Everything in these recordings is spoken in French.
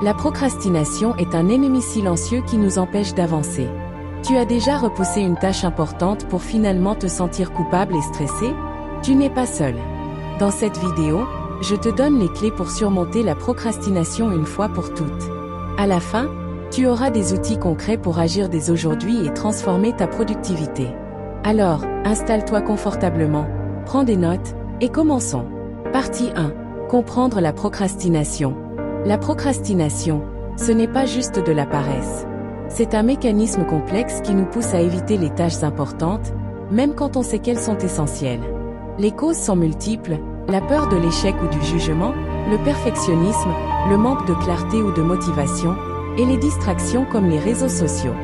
La procrastination est un ennemi silencieux qui nous empêche d'avancer. Tu as déjà repoussé une tâche importante pour finalement te sentir coupable et stressé? Tu n'es pas seul. Dans cette vidéo, je te donne les clés pour surmonter la procrastination une fois pour toutes. À la fin, tu auras des outils concrets pour agir dès aujourd'hui et transformer ta productivité. Alors, installe-toi confortablement, prends des notes, et commençons. Partie 1. Comprendre la procrastination. La procrastination, ce n'est pas juste de la paresse. C'est un mécanisme complexe qui nous pousse à éviter les tâches importantes, même quand on sait qu'elles sont essentielles. Les causes sont multiples, la peur de l'échec ou du jugement, le perfectionnisme, le manque de clarté ou de motivation, et les distractions comme les réseaux sociaux.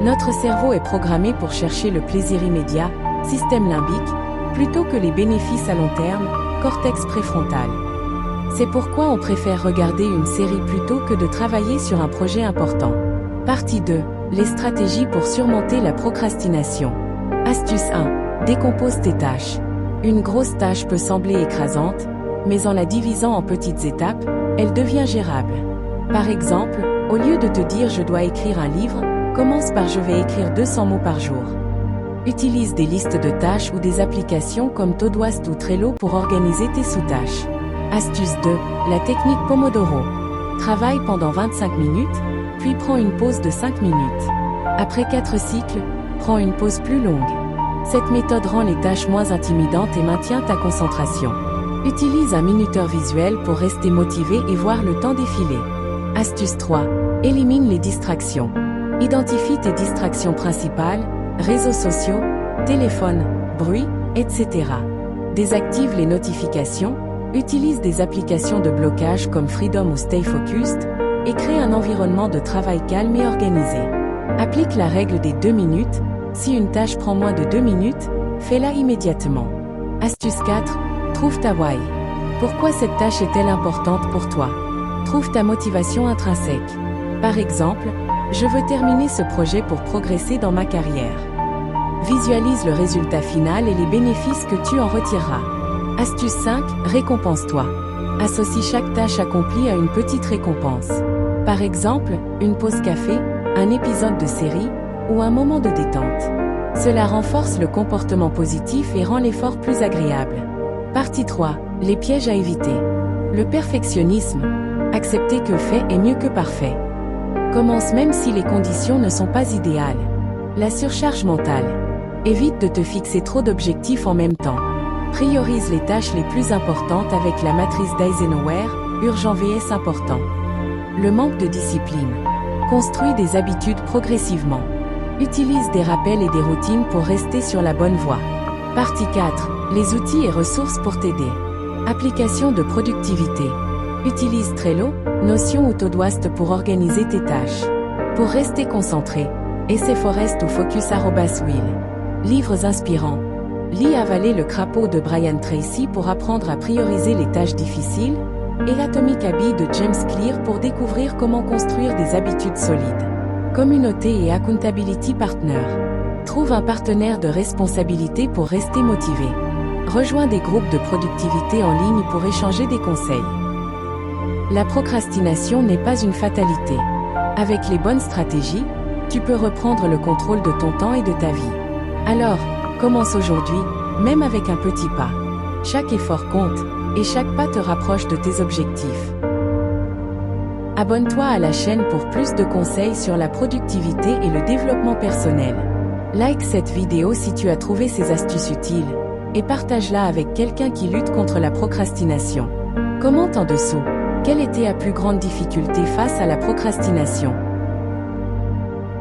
Notre cerveau est programmé pour chercher le plaisir immédiat, système limbique, plutôt que les bénéfices à long terme, cortex préfrontal. C'est pourquoi on préfère regarder une série plutôt que de travailler sur un projet important. Partie 2. Les stratégies pour surmonter la procrastination. Astuce 1. Décompose tes tâches. Une grosse tâche peut sembler écrasante, mais en la divisant en petites étapes, elle devient gérable. Par exemple, au lieu de te dire « je dois écrire un livre », commence par « je vais écrire 200 mots par jour ». Utilise des listes de tâches ou des applications comme Todoist ou Trello pour organiser tes sous-tâches. Astuce 2. La technique Pomodoro. Travaille pendant 25 minutes, puis prends une pause de 5 minutes. Après 4 cycles, prends une pause plus longue. Cette méthode rend les tâches moins intimidantes et maintient ta concentration. Utilise un minuteur visuel pour rester motivé et voir le temps défiler. Astuce 3. Élimine les distractions. Identifie tes distractions principales, réseaux sociaux, téléphone, bruit, etc. Désactive les notifications, utilise des applications de blocage comme Freedom ou Stay Focused, et crée un environnement de travail calme et organisé. Applique la règle des 2 minutes, si une tâche prend moins de 2 minutes, fais-la immédiatement. Astuce 4. Trouve ta why. Pourquoi cette tâche est-elle importante pour toi? Trouve ta motivation intrinsèque. Par exemple, je veux terminer ce projet pour progresser dans ma carrière. Visualise le résultat final et les bénéfices que tu en retireras. Astuce 5. Récompense-toi. Associe chaque tâche accomplie à une petite récompense. Par exemple, une pause café, un épisode de série, ou un moment de détente. Cela renforce le comportement positif et rend l'effort plus agréable. Partie 3. Les pièges à éviter. Le perfectionnisme. Accepter que fait est mieux que parfait. Commence même si les conditions ne sont pas idéales. La surcharge mentale. Évite de te fixer trop d'objectifs en même temps. Priorise les tâches les plus importantes avec la matrice d'Eisenhower, urgent vs important. Le manque de discipline. Construis des habitudes progressivement. Utilise des rappels et des routines pour rester sur la bonne voie. Partie 4. Les outils et ressources pour t'aider. Application de productivité. Utilise Trello, Notion ou Todoist pour organiser tes tâches. Pour rester concentré, Essay Forest ou Focus@Will. Livres inspirants. Lis Avaler le crapaud de Brian Tracy pour apprendre à prioriser les tâches difficiles, et Atomic Habits de James Clear pour découvrir comment construire des habitudes solides. Communauté et Accountability Partner. Trouve un partenaire de responsabilité pour rester motivé. Rejoins des groupes de productivité en ligne pour échanger des conseils. La procrastination n'est pas une fatalité. Avec les bonnes stratégies, tu peux reprendre le contrôle de ton temps et de ta vie. Alors, commence aujourd'hui, même avec un petit pas. Chaque effort compte, et chaque pas te rapproche de tes objectifs. Abonne-toi à la chaîne pour plus de conseils sur la productivité et le développement personnel. Like cette vidéo si tu as trouvé ces astuces utiles, et partage-la avec quelqu'un qui lutte contre la procrastination. Commente en dessous. Quelle était ta plus grande difficulté face à la procrastination?